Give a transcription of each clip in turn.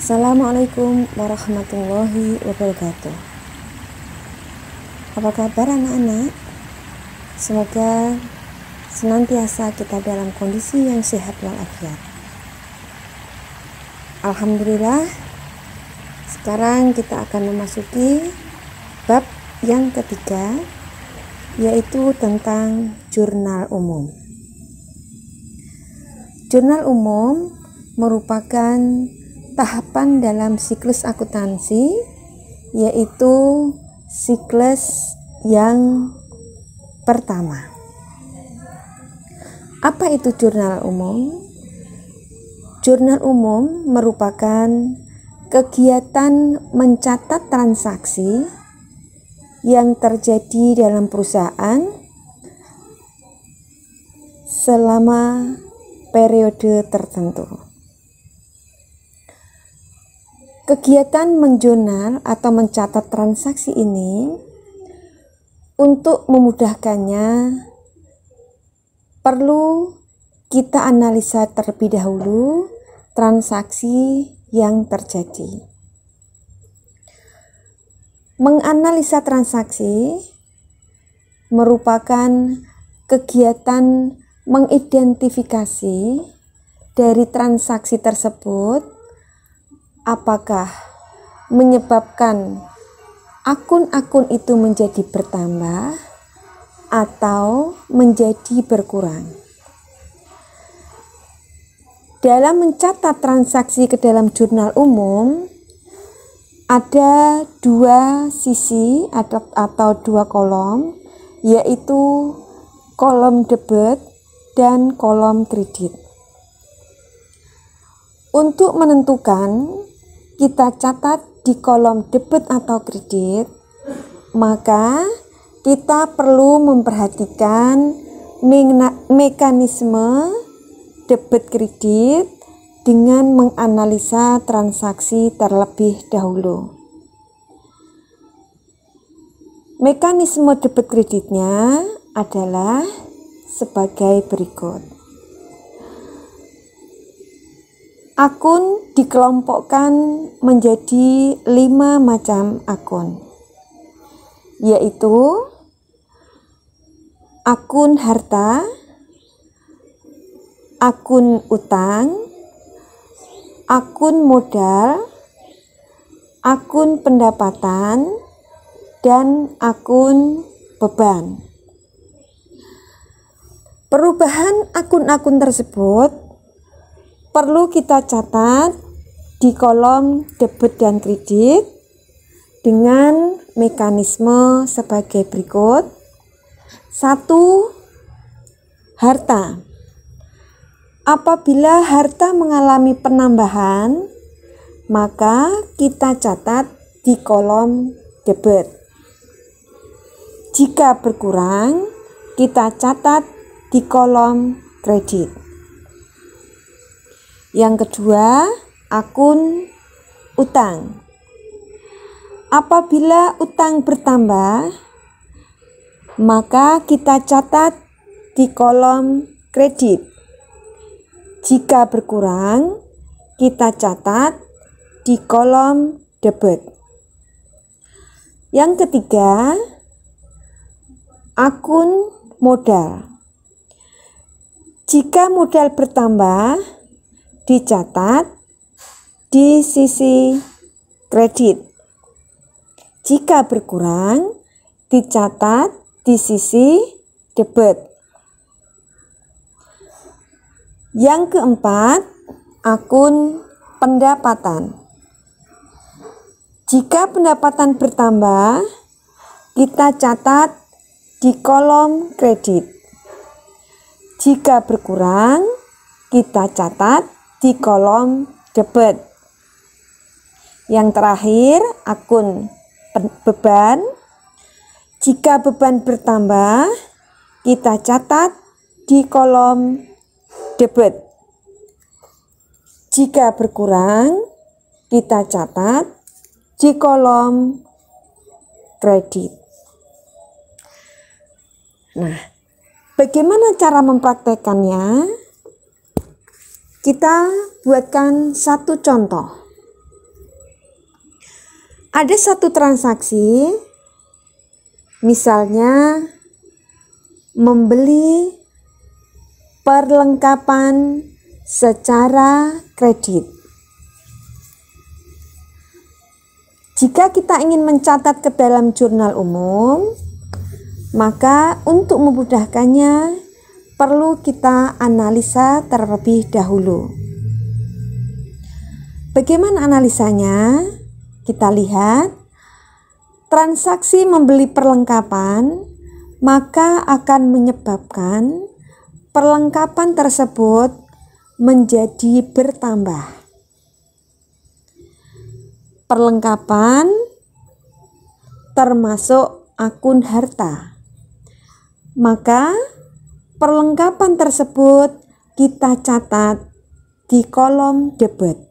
Assalamualaikum warahmatullahi wabarakatuh. Apa kabar anak-anak? Semoga senantiasa kita dalam kondisi yang sehat walafiat. Alhamdulillah, sekarang kita akan memasuki bab yang ketiga, yaitu tentang jurnal umum. Jurnal umum merupakan tahapan dalam siklus akuntansi, yaitu siklus yang pertama. Apa itu jurnal umum? Jurnal umum merupakan kegiatan mencatat transaksi yang terjadi dalam perusahaan selama periode tertentu. Kegiatan menjurnal atau mencatat transaksi ini untuk memudahkannya perlu kita analisa terlebih dahulu transaksi yang terjadi. Menganalisa transaksi merupakan kegiatan mengidentifikasi dari transaksi tersebut apakah menyebabkan akun-akun itu menjadi bertambah atau menjadi berkurang. Dalam mencatat transaksi ke dalam jurnal umum, ada dua sisi atau dua kolom, yaitu kolom debit dan kolom kredit. Untuk menentukan kita catat di kolom debit atau kredit, maka kita perlu memperhatikan mekanisme debit kredit dengan menganalisa transaksi terlebih dahulu. Mekanisme debit kreditnya adalah sebagai berikut. Akun dikelompokkan menjadi 5 macam akun, yaitu akun harta, akun utang, akun modal, akun pendapatan, dan akun beban. Perubahan akun-akun tersebut perlu kita catat di kolom debit dan kredit dengan mekanisme sebagai berikut. 1. Harta. Apabila harta mengalami penambahan, maka kita catat di kolom debit. Jika berkurang, kita catat di kolom kredit. Yang kedua, akun utang. Apabila utang bertambah, maka kita catat di kolom kredit. Jika berkurang, kita catat di kolom debit. Yang ketiga, akun modal. Jika modal bertambah, dicatat di sisi kredit. Jika berkurang, dicatat di sisi debit. Yang keempat, akun pendapatan. Jika pendapatan bertambah, kita catat di kolom kredit. Jika berkurang, kita catat di kolom debit. Yang terakhir, akun beban. Jika beban bertambah, kita catat di kolom debit. Jika berkurang, kita catat di kolom kredit. Nah, bagaimana cara mempraktekannya? Kita buatkan satu contoh. ada satu transaksi, misalnya membeli perlengkapan secara kredit. Jika kita ingin mencatat ke dalam jurnal umum, maka untuk memudahkannya perlu kita analisa terlebih dahulu. Bagaimana analisanya? Kita lihat transaksi membeli perlengkapan, maka akan menyebabkan perlengkapan tersebut menjadi bertambah. Perlengkapan termasuk akun harta, maka perlengkapan tersebut kita catat di kolom debit.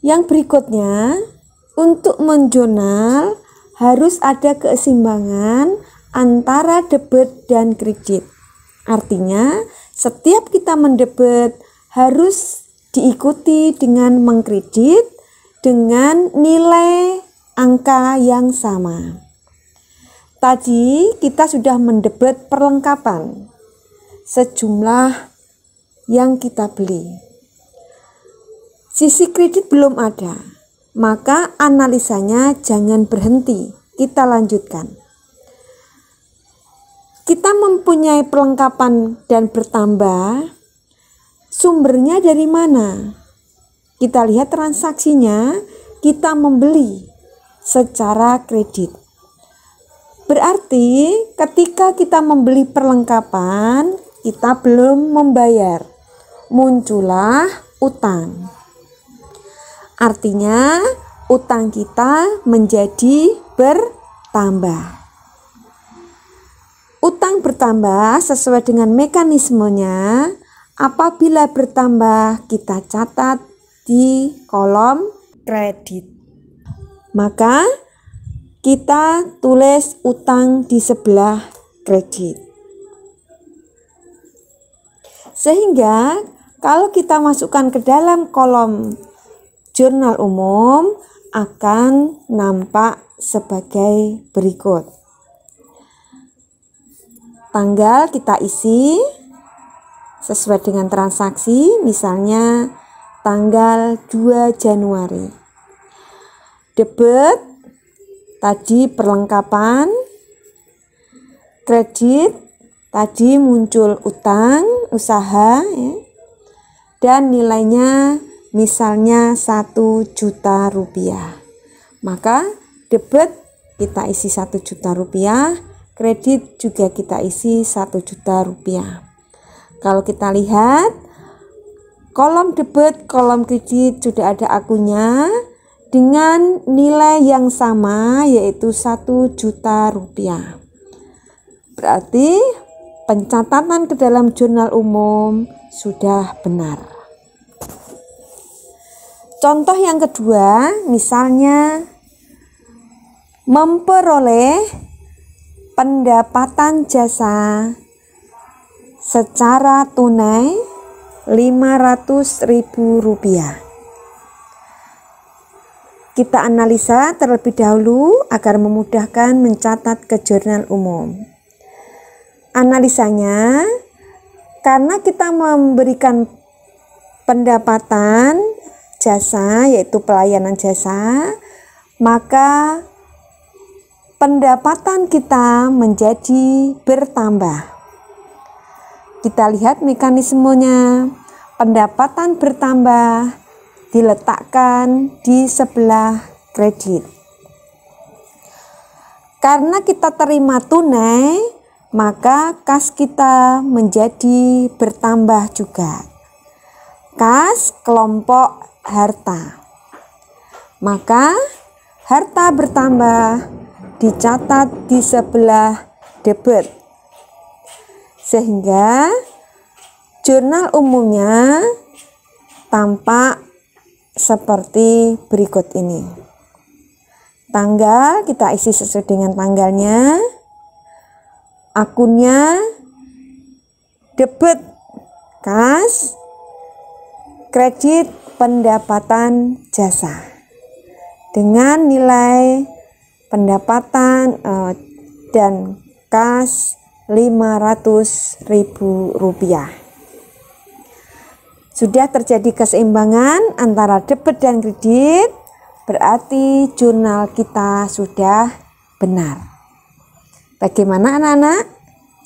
Yang berikutnya, untuk menjurnal harus ada keseimbangan antara debit dan kredit. Artinya, setiap kita mendebit harus diikuti dengan mengkredit dengan nilai angka yang sama. Tadi kita sudah mendebit perlengkapan sejumlah yang kita beli. Sisi kredit belum ada, maka analisanya jangan berhenti, kita lanjutkan. Kita mempunyai perlengkapan dan bertambah, sumbernya dari mana? Kita lihat transaksinya, kita membeli secara kredit. Berarti ketika kita membeli perlengkapan, kita belum membayar. Muncullah utang. Artinya utang kita menjadi bertambah. Utang bertambah sesuai dengan mekanismenya. Apabila bertambah, kita catat di kolom kredit. Maka kita tulis utang di sebelah kredit. Sehingga kalau kita masukkan ke dalam kolom jurnal umum akan nampak sebagai berikut. Tanggal kita isi sesuai dengan transaksi, misalnya tanggal 2 Januari. Debit tadi perlengkapan, kredit tadi muncul utang usaha ya, dan nilainya misalnya 1 juta rupiah. Maka debit kita isi 1 juta rupiah, kredit juga kita isi 1 juta rupiah. Kalau kita lihat kolom debit, kolom kredit sudah ada akunnya dengan nilai yang sama, yaitu 1 juta rupiah. Berarti pencatatan ke dalam jurnal umum sudah benar. Contoh yang kedua, misalnya memperoleh pendapatan jasa secara tunai Rp500.000. Kita analisa terlebih dahulu agar memudahkan mencatat ke jurnal umum. Analisanya, karena kita memberikan pendapatan jasa, yaitu pelayanan jasa, maka pendapatan kita menjadi bertambah. Kita lihat mekanismenya. Pendapatan bertambah diletakkan di sebelah kredit. Karena kita terima tunai, maka kas kita menjadi bertambah juga. Kas kelompok harta. Maka harta bertambah dicatat di sebelah debit. Sehingga jurnal umumnya tampak seperti berikut ini. Tanggal kita isi sesuai dengan tanggalnya. Akunnya debit kas, kredit pendapatan jasa dengan nilai pendapatan dan kas Rp500.000. Sudah terjadi keseimbangan antara debit dan kredit, berarti jurnal kita sudah benar. Bagaimana anak-anak?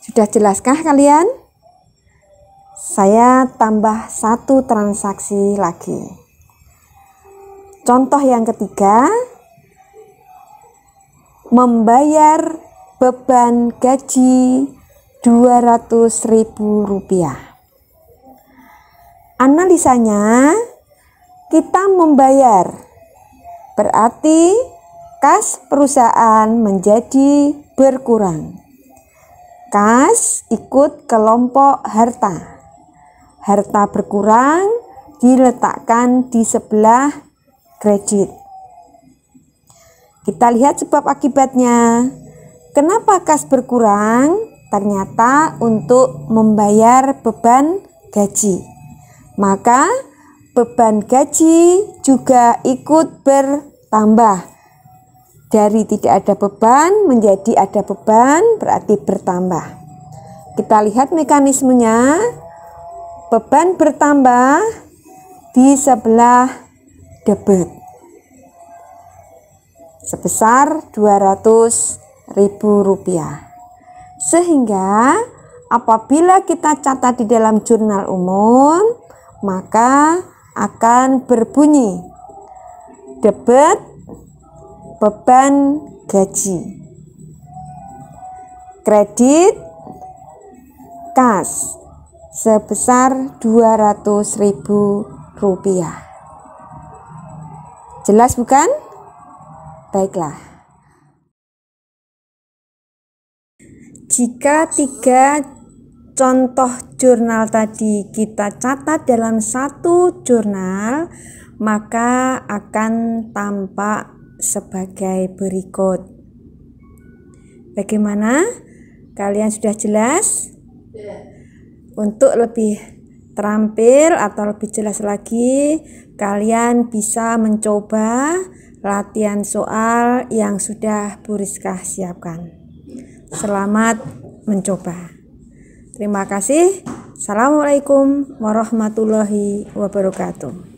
Sudah jelaskah kalian? Saya tambah satu transaksi lagi. Contoh yang ketiga, membayar beban gaji Rp200.000. Analisanya, kita membayar, berarti kas perusahaan menjadi berkurang. Kas ikut kelompok harta. Harta berkurang diletakkan di sebelah kredit. Kita lihat sebab akibatnya. Kenapa kas berkurang? Ternyata untuk membayar beban gaji. Maka beban gaji juga ikut bertambah. Dari tidak ada beban menjadi ada beban, berarti bertambah. Kita lihat mekanismenya. Beban bertambah di sebelah debit sebesar Rp200.000. Sehingga apabila kita catat di dalam jurnal umum, maka akan berbunyi debit beban gaji, kredit kas sebesar Rp200.000. Jelas bukan? Baiklah. Jika tiga contoh jurnal tadi kita catat dalam satu jurnal, maka akan tampak sebagai berikut. Bagaimana? Kalian sudah jelas? Untuk lebih terampil atau lebih jelas lagi, kalian bisa mencoba latihan soal yang sudah Bu Rizka siapkan. Selamat mencoba. Terima kasih. Assalamualaikum warahmatullahi wabarakatuh.